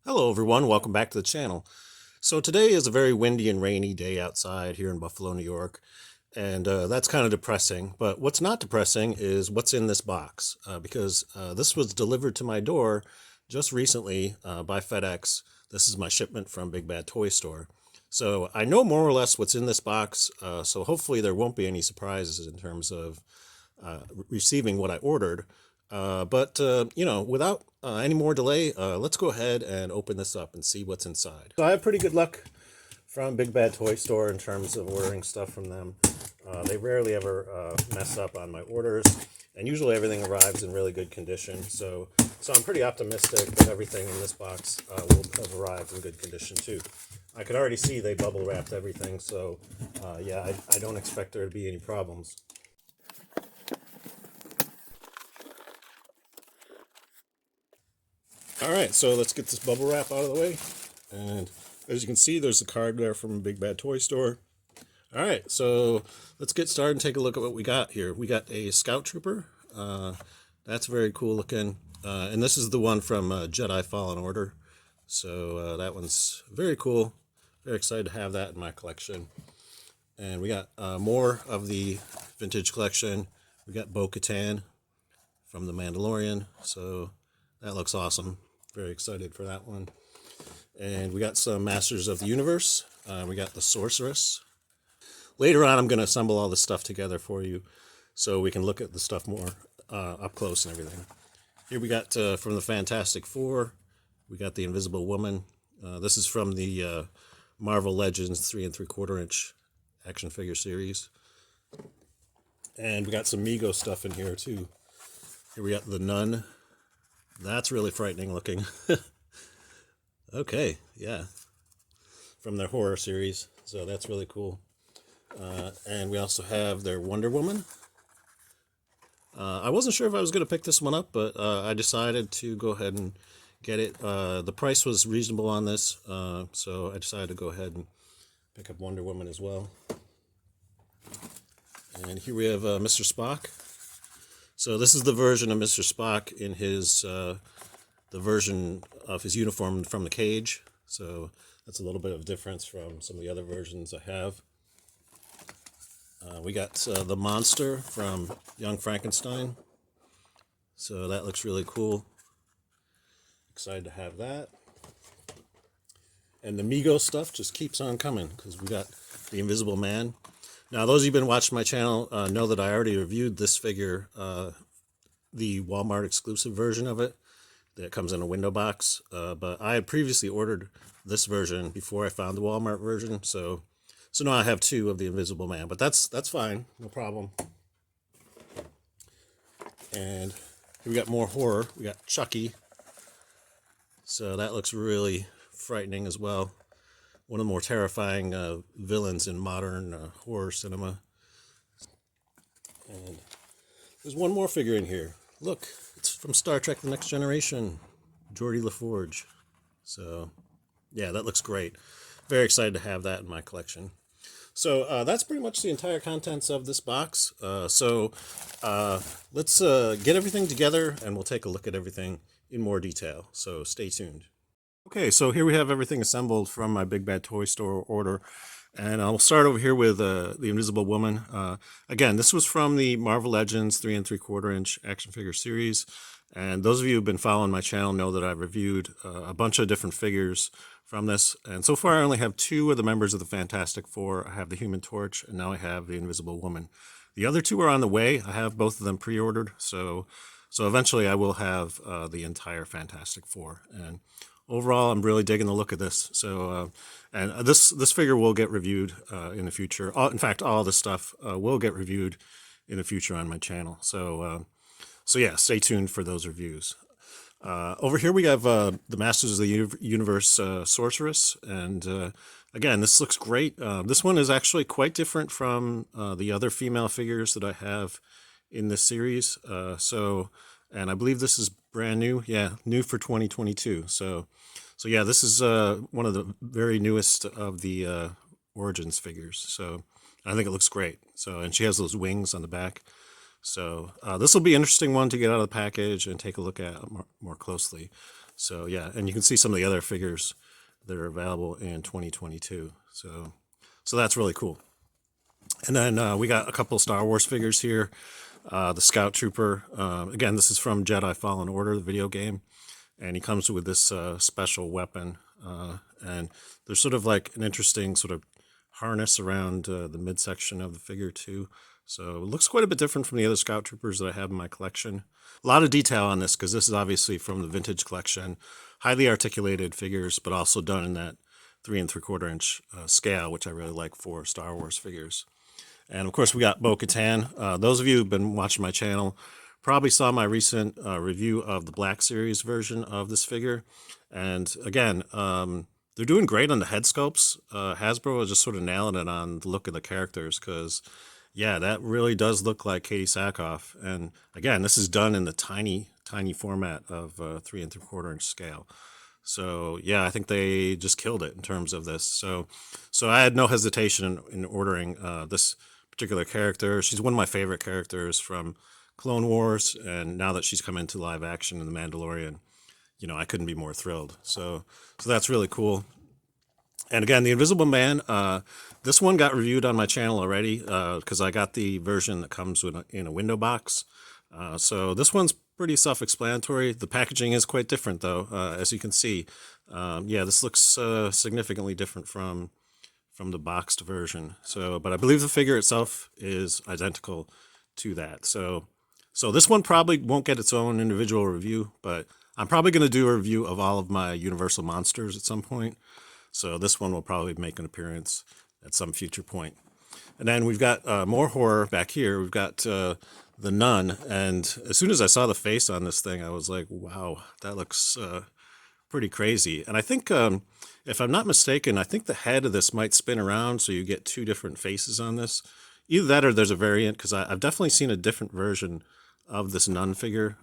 Hello everyone, welcome back to the channel. So today is a very windy and rainy day outside here in Buffalo, New York, and that's kind of depressing. But what's not depressing is what's in this box, because this was delivered to my door just recently by FedEx. This is my shipment from Big Bad Toy Store. So I know more or less what's in this box, so hopefully there won't be any surprises in terms of receiving what I ordered. Without any more delay, let's go ahead and open this up and see what's inside. So I have pretty good luck from Big Bad Toy Store in terms of ordering stuff from them. They rarely ever mess up on my orders, and usually everything arrives in really good condition. So I'm pretty optimistic that everything in this box will have arrived in good condition too. I could already see they bubble wrapped everything, so yeah, I don't expect there to be any problems. All right, so let's get this bubble wrap out of the way. And as you can see, there's a card there from Big Bad Toy Store. All right, so let's get started and take a look at what we got here. We got a Scout Trooper. That's very cool looking. And this is the one from Jedi Fallen Order. So that one's very cool. Very excited to have that in my collection. And we got more of the vintage collection. We got Bo-Katan from The Mandalorian. So that looks awesome. Very excited for that one. And we got some Masters of the Universe. We got the Sorceress. Later on, I'm going to assemble all this stuff together for you so we can look at the stuff more up close and everything. Here we got from the Fantastic Four, we got the Invisible Woman. This is from the Marvel Legends 3 3/4 inch action figure series. And we got some Mego stuff in here too. Here we got the Nun. That's really frightening looking. Okay, yeah. From their horror series. So that's really cool. And we also have their Wonder Woman. I wasn't sure if I was going to pick this one up, but I decided to go ahead and get it. The price was reasonable on this, so I decided to go ahead and pick up Wonder Woman as well. And here we have Mr. Spock. So this is the version of Mr. Spock in his the version of his uniform from the cage. So that's a little bit of a difference from some of the other versions I have. We got the monster from Young Frankenstein. So that looks really cool. Excited to have that. And the Mego stuff just keeps on coming because we got the Invisible Man. Now, those of you who've been watching my channel know that I already reviewed this figure, the Walmart exclusive version of it that comes in a window box. But I had previously ordered this version before I found the Walmart version, so now I have two of the Invisible Man. But that's fine, no problem. And here we got more horror. We got Chucky. So that looks really frightening as well. One of the more terrifying villains in modern horror cinema. And there's one more figure in here. Look, it's from Star Trek The Next Generation, Geordi LaForge. So, yeah, that looks great. Very excited to have that in my collection. So that's pretty much the entire contents of this box. Let's get everything together and we'll take a look at everything in more detail. So stay tuned. Okay, so here we have everything assembled from my Big Bad Toy Store order. And I'll start over here with the Invisible Woman. Again, this was from the Marvel Legends 3 3/4 inch action figure series. And those of you who've been following my channel know that I've reviewed a bunch of different figures from this. And so far I only have two of the members of the Fantastic Four. I have the Human Torch and now I have the Invisible Woman. The other two are on the way. I have both of them pre-ordered. So eventually I will have the entire Fantastic Four. And overall, I'm really digging the look of this. So, and this figure will get reviewed in the future. In fact, all this stuff will get reviewed in the future on my channel. So yeah, stay tuned for those reviews. Over here we have the Masters of the Universe Sorceress, and again, this looks great. This one is actually quite different from the other female figures that I have in this series. And I believe this is brand new. Yeah, new for 2022. So yeah, this is one of the very newest of the Origins figures. So I think it looks great. So, and she has those wings on the back. So this will be an interesting one to get out of the package and take a look at more closely. So yeah, and you can see some of the other figures that are available in 2022. So that's really cool. And then we got a couple Star Wars figures here. The Scout Trooper. Again, this is from Jedi Fallen Order, the video game, and he comes with this special weapon. And there's sort of like an interesting sort of harness around the midsection of the figure too. So it looks quite a bit different from the other Scout Troopers that I have in my collection. A lot of detail on this because this is obviously from the vintage collection. Highly articulated figures, but also done in that 3 3/4 inch scale, which I really like for Star Wars figures. And of course, we got Bo-Katan. Those of you who've been watching my channel probably saw my recent review of the Black Series version of this figure. And again, they're doing great on the head sculpts. Hasbro is just sort of nailing it on the look of the characters because, yeah, that really does look like Katie Sackhoff. And again, this is done in the tiny, tiny format of 3 3/4 inch scale. So yeah, I think they just killed it in terms of this. So I had no hesitation in ordering this particular character. She's one of my favorite characters from Clone Wars, and now that she's come into live action in The Mandalorian, you know, I couldn't be more thrilled. So that's really cool. And again, the Invisible Man, this one got reviewed on my channel already because I got the version that comes in a window box. So this one's pretty self-explanatory. The packaging is quite different, though, as you can see. Yeah, this looks significantly different from the boxed version. So, but I believe the figure itself is identical to that. So this one probably won't get its own individual review, but I'm probably going to do a review of all of my Universal monsters at some point. So this one will probably make an appearance at some future point. And then we've got more horror back here. We've got the Nun. And as soon as I saw the face on this thing, I was like, wow, that looks pretty crazy. And I think, if I'm not mistaken, I think the head of this might spin around so you get two different faces on this. Either that or there's a variant, because I've definitely seen a different version of this Nun figure.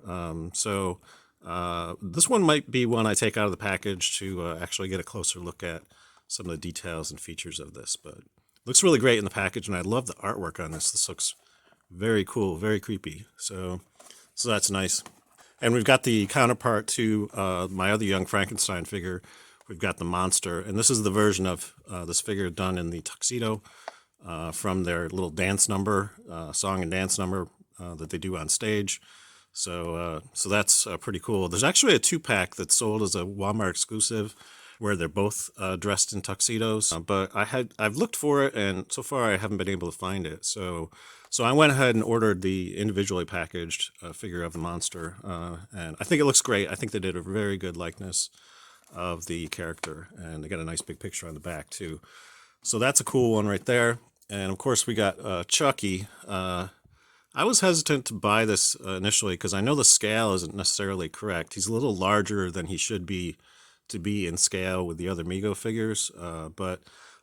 This one might be one I take out of the package to actually get a closer look at some of the details and features of this. But it looks really great in the package, and I love the artwork on this. This looks very cool, very creepy. So that's nice. And we've got the counterpart to my other Young Frankenstein figure. We've got the monster, and this is the version of this figure done in the tuxedo from their little dance number, song and dance number that they do on stage. So that's pretty cool. There's actually a 2-pack that's sold as a Walmart exclusive where they're both dressed in tuxedos. But I've looked for it, and so far I haven't been able to find it. So I went ahead and ordered the individually packaged figure of the monster, and I think it looks great. I think they did a very good likeness of the character, and they got a nice big picture on the back too. So that's a cool one right there. And of course we got Chucky. I was hesitant to buy this initially because I know the scale isn't necessarily correct. He's a little larger than he should be to be in scale with the other Mego figures. But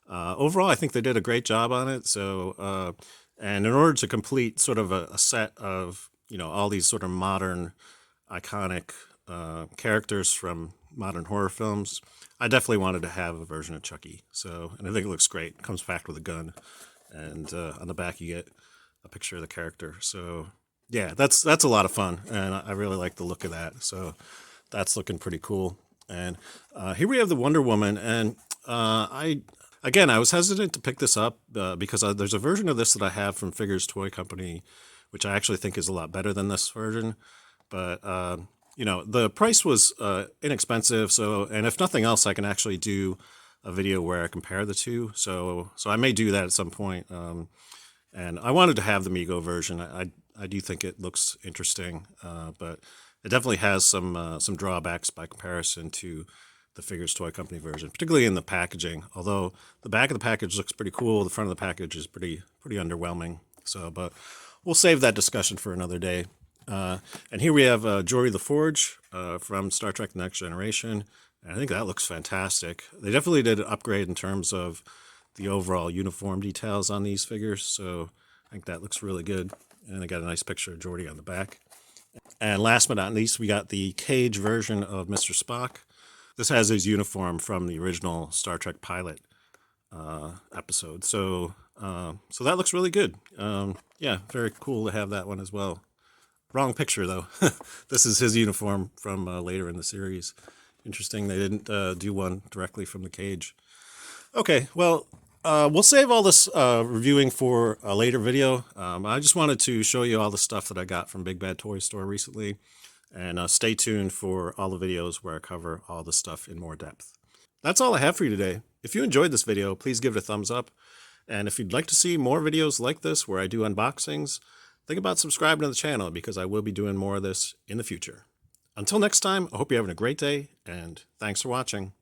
overall, I think they did a great job on it. So, and in order to complete sort of a set of, you know, all these sort of modern, iconic characters from modern horror films, I definitely wanted to have a version of Chucky. So, and I think it looks great. It comes packed with a gun, and on the back you get a picture of the character. So yeah, that's a lot of fun, and I really like the look of that. So that's looking pretty cool. And here we have the Wonder Woman, and I was hesitant to pick this up because there's a version of this that I have from Figures Toy Company, which I actually think is a lot better than this version. But you know, the price was inexpensive, so, and if nothing else, I can actually do a video where I compare the two. So I may do that at some point. And I wanted to have the Mego version. I do think it looks interesting, but it definitely has some drawbacks by comparison to the Figures Toy Company version, particularly in the packaging. Although the back of the package looks pretty cool, the front of the package is pretty underwhelming. So, but we'll save that discussion for another day. And here we have Jory the Forge from Star Trek: The Next Generation. And I think that looks fantastic. They definitely did an upgrade in terms of the overall uniform details on these figures, so I think that looks really good. And I got a nice picture of Geordi on the back. And last but not least, we got the cage version of Mr. Spock. This has his uniform from the original Star Trek pilot episode. So that looks really good. Yeah, very cool to have that one as well. Wrong picture though. This is his uniform from later in the series. Interesting they didn't do one directly from the cage. Okay, well, we'll save all this reviewing for a later video. I just wanted to show you all the stuff that I got from Big Bad Toy Store recently. And stay tuned for all the videos where I cover all the stuff in more depth. That's all I have for you today. If you enjoyed this video, please give it a thumbs up. And if you'd like to see more videos like this where I do unboxings, think about subscribing to the channel because I will be doing more of this in the future. Until next time, I hope you're having a great day, and thanks for watching.